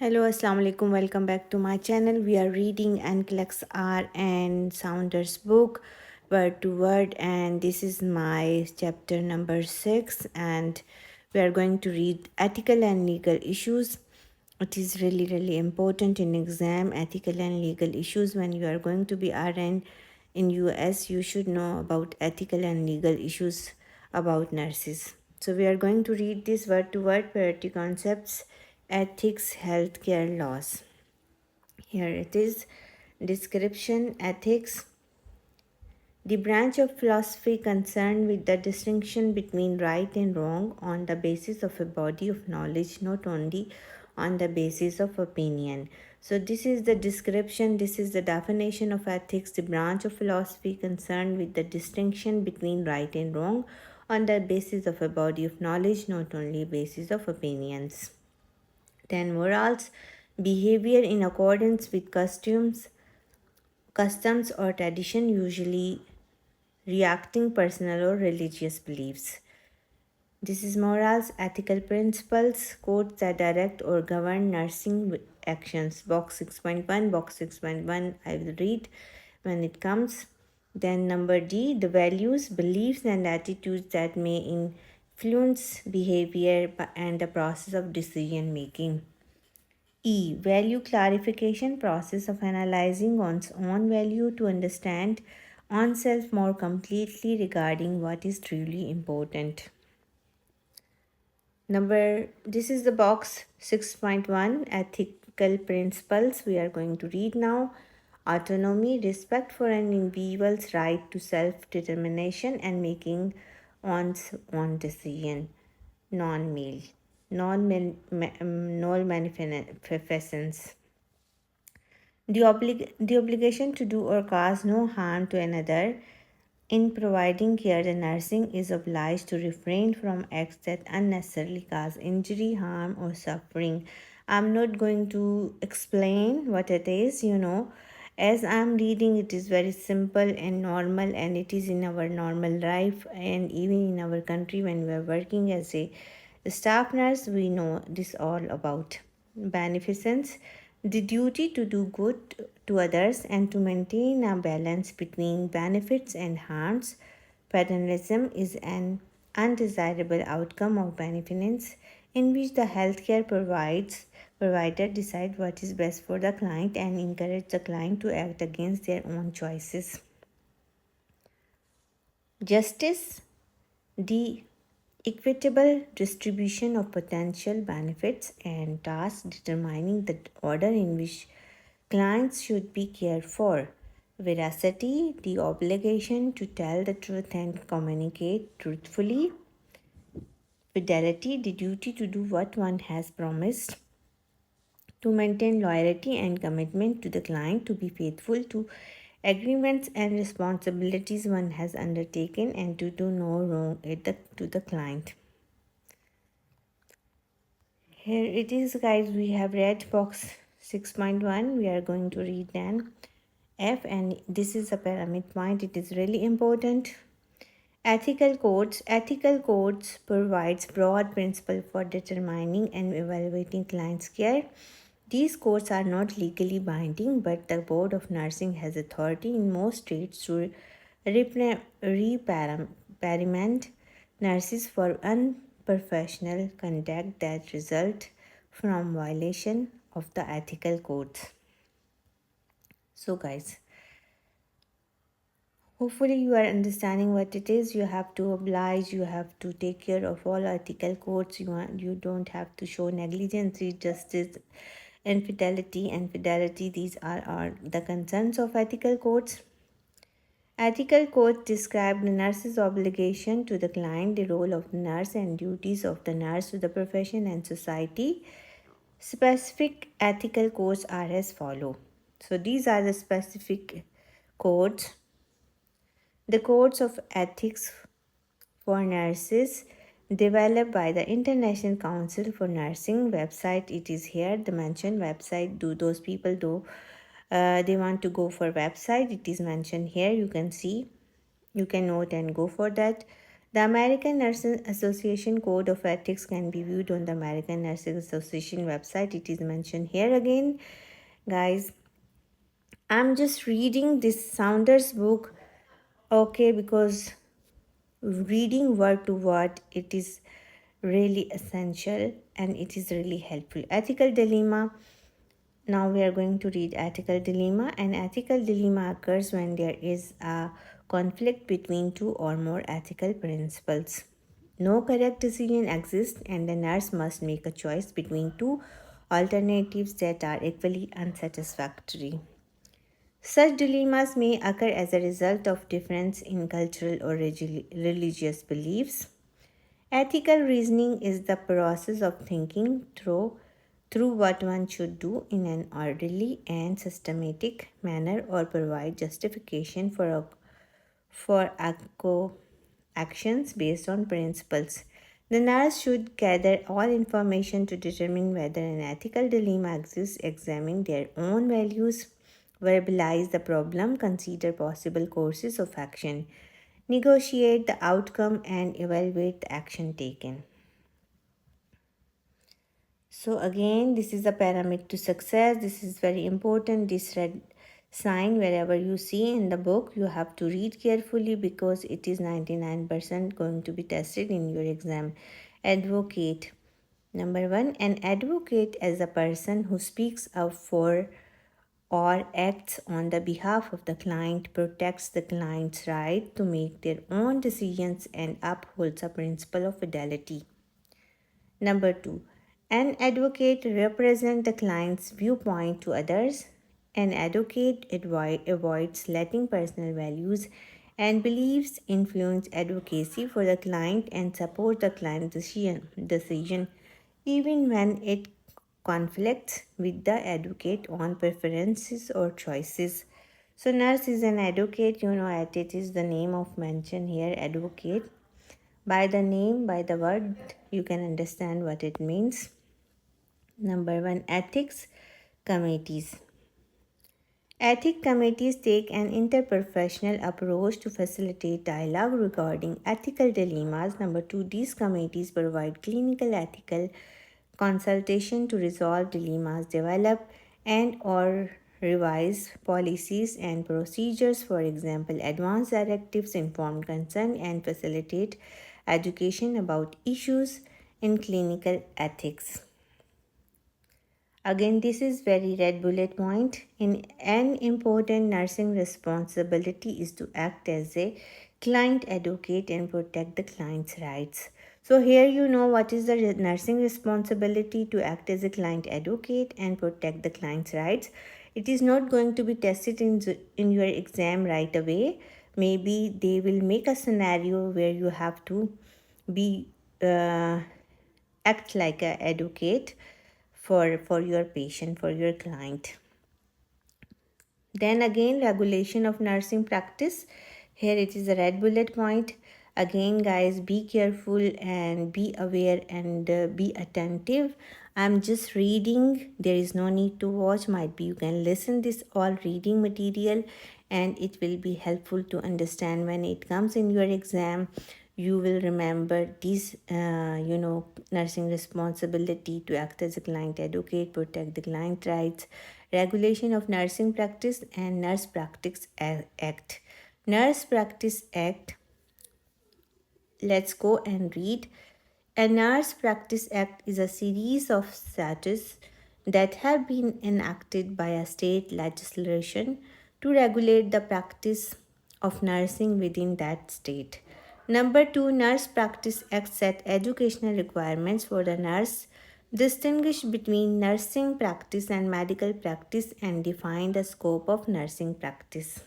Hello, Assalamu alaikum. Welcome back to my channel. We are reading NCLEX R and Saunders book, word to word, and this is my chapter number 6. And we are going to read ethical and legal issues. It is really important in exam. Ethical and legal issues. When you are going to be RN in US, you should know about ethical and legal issues about nurses. So we are going to read this word to word, priority concepts, ethics, healthcare laws. Here it is. Description: ethics, the branch of philosophy concerned with the distinction between right and wrong on the basis of a body of knowledge, not only on the basis of opinion. So, this is the description, this is the definition of ethics, the branch of philosophy concerned with the distinction between right and wrong on the basis of a body of knowledge, not only basis of opinions. Then morals, behavior in accordance with customs or tradition, usually reacting personal or religious beliefs. This is morals, ethical principles, codes that direct or govern nursing actions. Box 6.1, box 6.1, I will read when it comes. Then number D, the values, beliefs, and attitudes that may influence behavior and the process of decision making. E. Value clarification, process of analyzing one's own value to understand oneself more completely regarding what is truly important. This is the box 6.1, ethical principles. We are going to read now. Autonomy, respect for an individual's right to self determination and making one's own decision. Non-male, non manifestance. The obligation to do or cause no harm to another. In providing care, the nursing is obliged to refrain from acts that unnecessarily cause injury, harm, or suffering. I'm not going to explain what it is, As I'm reading, it is very simple and normal, and it is in our normal life, and even in our country when we are working as a staff nurse, we know this all about. Beneficence, the duty to do good to others and to maintain a balance between benefits and harms. Paternalism is an undesirable outcome of beneficence in which the healthcare provider decide what is best for the client and encourage the client to act against their own choices. Justice, the equitable distribution of potential benefits and tasks determining the order in which clients should be cared for. Veracity, the obligation to tell the truth and communicate truthfully. Fidelity, the duty to do what one has promised. To maintain loyalty and commitment to the client, to be faithful to agreements and responsibilities one has undertaken, and to do no wrong to the client. Here it is, guys. We have read box 6.1. We are going to read then F, and this is a pyramid point. It is really important. Ethical codes. Ethical codes provides broad principle for determining and evaluating clients' care. These codes are not legally binding, but the Board of Nursing has authority in most states to reprimand nurses for unprofessional conduct that result from violation of the ethical codes. So, guys, hopefully you are understanding what it is. You have to oblige, you have to take care of all ethical codes. You don't have to show negligence, justice, infidelity and fidelity. These are the concerns of ethical codes. Ethical codes describe the nurse's obligation to the client, the role of the nurse, and duties of the nurse to the profession and society. Specific ethical codes are as follow. So these are the specific codes. The codes of ethics for nurses developed by the International Council for Nursing website. It is here, the mentioned website. Do those people do they want to go for website, it is mentioned here. You can see, you can note and go for that. The American Nurses Association Code of Ethics can be viewed on the American Nurses Association website. It is mentioned here again. Guys, I'm just reading this Saunders book, okay, because reading word to word, it is really essential and it is really helpful. Ethical dilemma. Now we are going to read ethical dilemma. An ethical dilemma occurs when there is a conflict between two or more ethical principles. No correct decision exists, and the nurse must make a choice between two alternatives that are equally unsatisfactory. Such dilemmas may occur as a result of difference in cultural or religious beliefs. Ethical reasoning is the process of thinking through what one should do in an orderly and systematic manner or provide justification for actions based on principles. The nurse should gather all information to determine whether an ethical dilemma exists, examine their own values, verbalize the problem, consider possible courses of action, negotiate the outcome, and evaluate the action taken. So again, this is a pyramid to success. This is very important. This red sign, wherever you see in the book, you have to read carefully because it is 99% going to be tested in your exam. Advocate. Number one, an advocate is a person who speaks up for or acts on the behalf of the client, protects the client's right to make their own decisions, and upholds a principle of fidelity. Number two, an advocate represents the client's viewpoint to others. An advocate avoids letting personal values and beliefs influence advocacy for the client and support the client's decision even when it conflicts with the advocate on preferences or choices. So nurse is an advocate, it is the name of mention here, advocate. By the name, by the word, you can understand what it means. Number one, ethics committees. Ethic committees take an interprofessional approach to facilitate dialogue regarding ethical dilemmas. Number two, these committees provide clinical ethical consultation to resolve dilemmas, develop and or revise policies and procedures, for example, advance directives, informed consent, and facilitate education about issues in clinical ethics. Again, this is very red bullet point. In an important nursing responsibility is to act as a client advocate and protect the client's rights. So here you know what is the nursing responsibility, to act as a client advocate and protect the client's rights. It is not going to be tested in your exam right away. Maybe they will make a scenario where you have to be act like an advocate for your patient, for your client. Then again, regulation of nursing practice. Here it is a red bullet point. Again, guys, be careful and be aware and be attentive. I'm just reading. There is no need to watch. Might be you can listen this all reading material, and it will be helpful to understand when it comes in your exam. You will remember this, nursing responsibility to act as a client advocate, protect the client rights, regulation of nursing practice, and Nurse Practice Act. Nurse Practice Act, let's go and read. A Nurse Practice Act is a series of statutes that have been enacted by a state legislation to regulate the practice of nursing within that state. Number two, Nurse Practice Act set educational requirements for the nurse, distinguish between nursing practice and medical practice, and define the scope of nursing practice.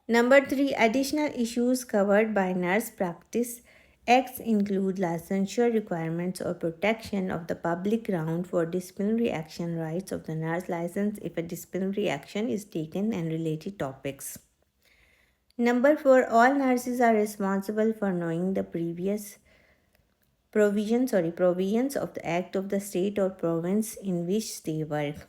Number three, additional issues covered by Nurse Practice Acts include licensure requirements or protection of the public ground for disciplinary action, rights of the nurse license if a disciplinary action is taken, and related topics. Number four, all nurses are responsible for knowing the provisions of the act of the state or province in which they work.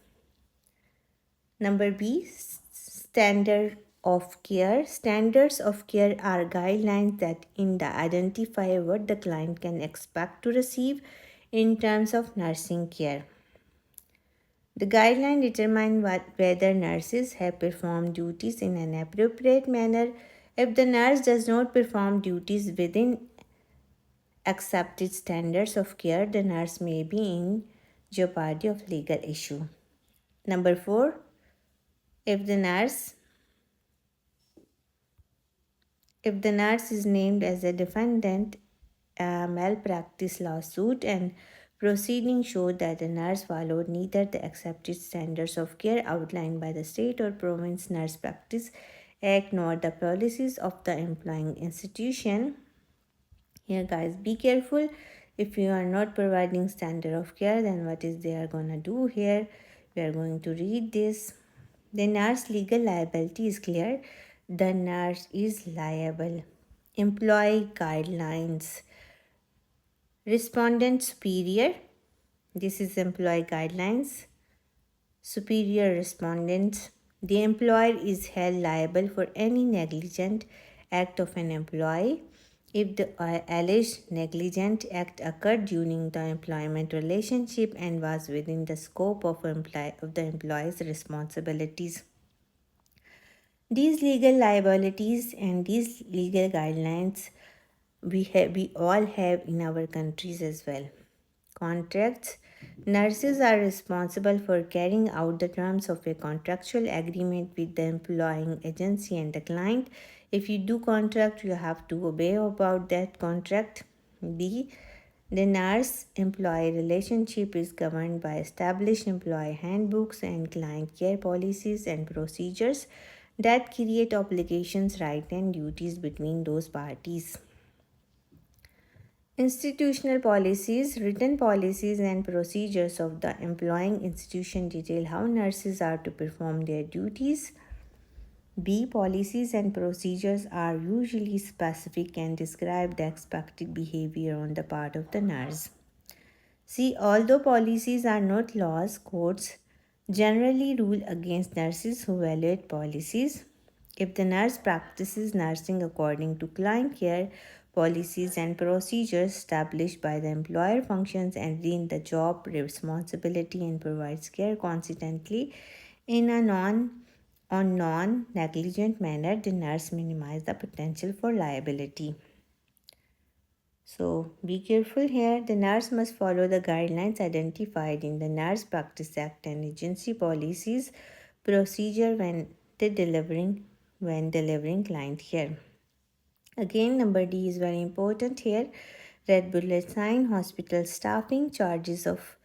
Number B, standard of care. Standards of care are guidelines that identify what the client can expect to receive in terms of nursing care. The guideline determine whether nurses have performed duties in an appropriate manner. If the nurse does not perform duties within accepted standards of care, the nurse may be in jeopardy of legal issue. Number 4, if the nurse if the nurse is named as a defendant, a malpractice lawsuit and proceedings show that the nurse followed neither the accepted standards of care outlined by the state or province nurse practice act nor the policies of the employing institution. Here guys, be careful. If you are not providing standard of care, then what is they are gonna do here? We are going to read this. The nurse legal liability is clear. The nurse is liable. Employee guidelines. Respondent superior. This is employee guidelines. Superior respondents. The employer is held liable for any negligent act of an employee if the alleged negligent act occurred during the employment relationship and was within the scope of the employee's responsibilities. These legal liabilities and these legal guidelines we all have in our countries as well. Contracts. Nurses are responsible for carrying out the terms of a contractual agreement with the employing agency and the client. If you do contract, you have to obey about that contract. B. The nurse employee relationship is governed by established employee handbooks and client care policies and procedures that create obligations, rights, and duties between those parties. Institutional policies, written policies, and procedures of the employing institution detail how nurses are to perform their duties. B. Policies and procedures are usually specific and describe the expected behavior on the part of the nurse. C. Although policies are not laws, courts generally rule against nurses who violate policies. If the nurse practices nursing according to client care policies and procedures established by the employer, functions and within the job responsibility and provides care consistently in a non-negligent manner, the nurse minimizes the potential for liability. So be careful here. The nurse must follow the guidelines identified in the Nurse Practice Act and agency policies procedure when delivering client care. Again, number D is very important here. Red bullet sign, hospital staffing, charges of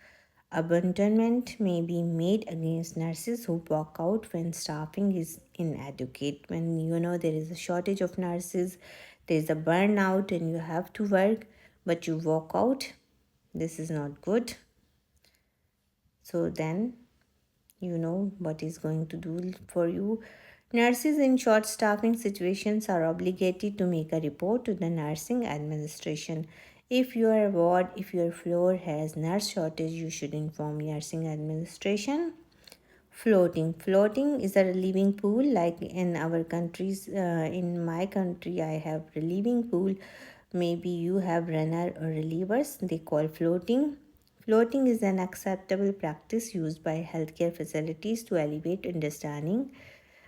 abandonment may be made against nurses who walk out when staffing is inadequate. When you know there is a shortage of nurses, there is a burnout and you have to work, but you walk out, this is not good. So then you know what is going to do for you. Nurses in short staffing situations are obligated to make a report to the nursing administration. If your ward, if your floor has nurse shortage, you should inform nursing administration. Floating. Floating is a relieving pool like in our countries. In my country, I have relieving pool. Maybe you have runner or relievers. They call floating. Floating is an acceptable practice used by healthcare facilities to alleviate understaffing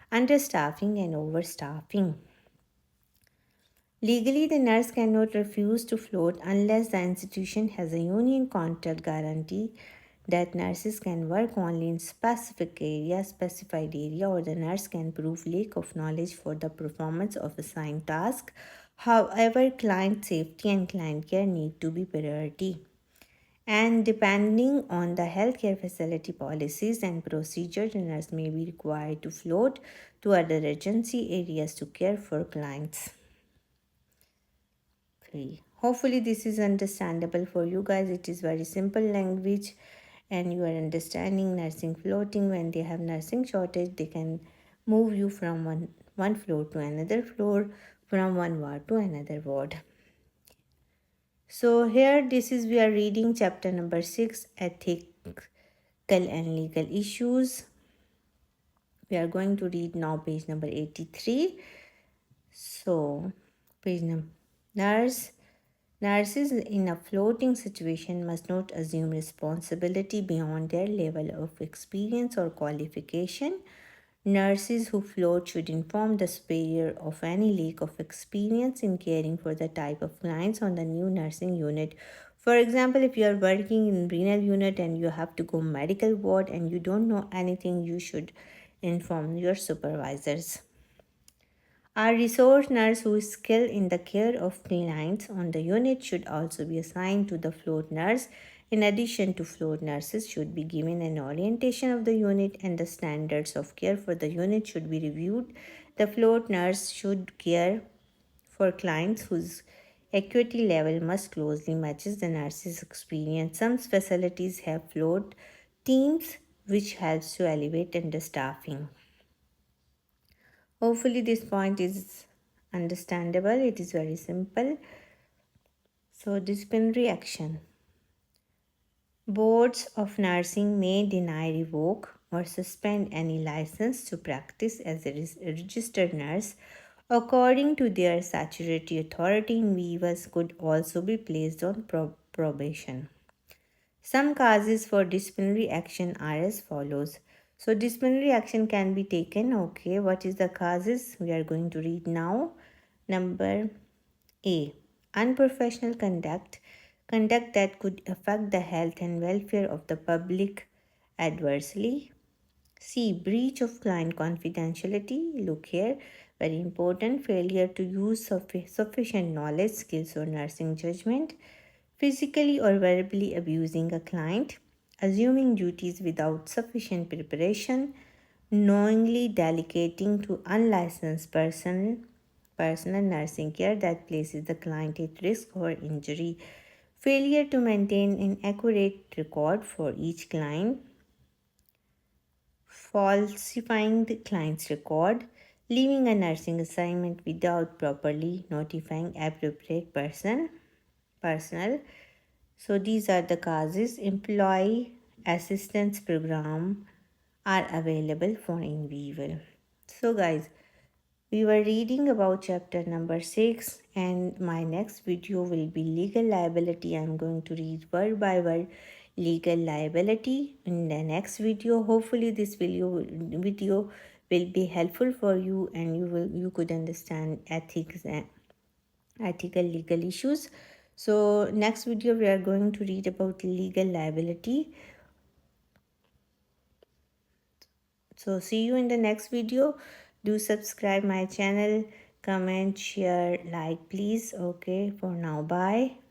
and overstaffing. Legally, the nurse cannot refuse to float unless the institution has a union contract guarantee that nurses can work only in specified area, or the nurse can prove lack of knowledge for the performance of assigned task. However, client safety and client care need to be priority. And depending on the healthcare facility policies and procedures, the nurse may be required to float to other agency areas to care for clients. Okay. Hopefully, this is understandable for you guys. It is very simple language, and you are understanding nursing floating. When they have nursing shortage, they can move you from one floor to another floor, from one ward to another ward. So here this is we are reading chapter number 6, ethical and legal issues. We are going to read now page number 83. So, page number nurse. Nurses in a floating situation must not assume responsibility beyond their level of experience or qualification. Nurses who float should inform the superior of any lack of experience in caring for the type of clients on the new nursing unit. For example, if you are working in renal unit and you have to go medical ward and you don't know anything, you should inform your supervisors. Our resource nurse who is skilled in the care of clients on the unit should also be assigned to the float nurse. In addition to float nurses should be given an orientation of the unit and the standards of care for the unit should be reviewed. The float nurse should care for clients whose acuity level must closely matches the nurse's experience. Some facilities have float teams which helps to elevate understaffing. Hopefully, this point is understandable. It is very simple. So, disciplinary action. Boards of nursing may deny, revoke, or suspend any license to practice as a registered nurse. According to their statutory authority, individuals could also be placed on probation. Some causes for disciplinary action are as follows. So, disciplinary action can be taken. Okay, what is the causes? We are going to read now. Number A. Unprofessional conduct. Conduct that could affect the health and welfare of the public adversely. C. Breach of client confidentiality. Look here, very important. Failure to use sufficient knowledge, skills, or nursing judgment. Physically or verbally abusing a client. Assuming duties without sufficient preparation. Knowingly delegating to unlicensed personal nursing care that places the client at risk or injury. Failure to maintain an accurate record for each client, falsifying the client's record, leaving a nursing assignment without properly notifying appropriate personnel. So these are the causes. Employee assistance program are available for individual. So guys, we were reading about chapter number 6 and my next video will be legal liability. I'm going to read word by word legal liability in the next video. Hopefully this video will be helpful for you and you could understand ethics and ethical legal issues. So next video we are going to read about legal liability. So see you in the next video. Do subscribe my channel, comment, share, like please. Okay, for now, bye.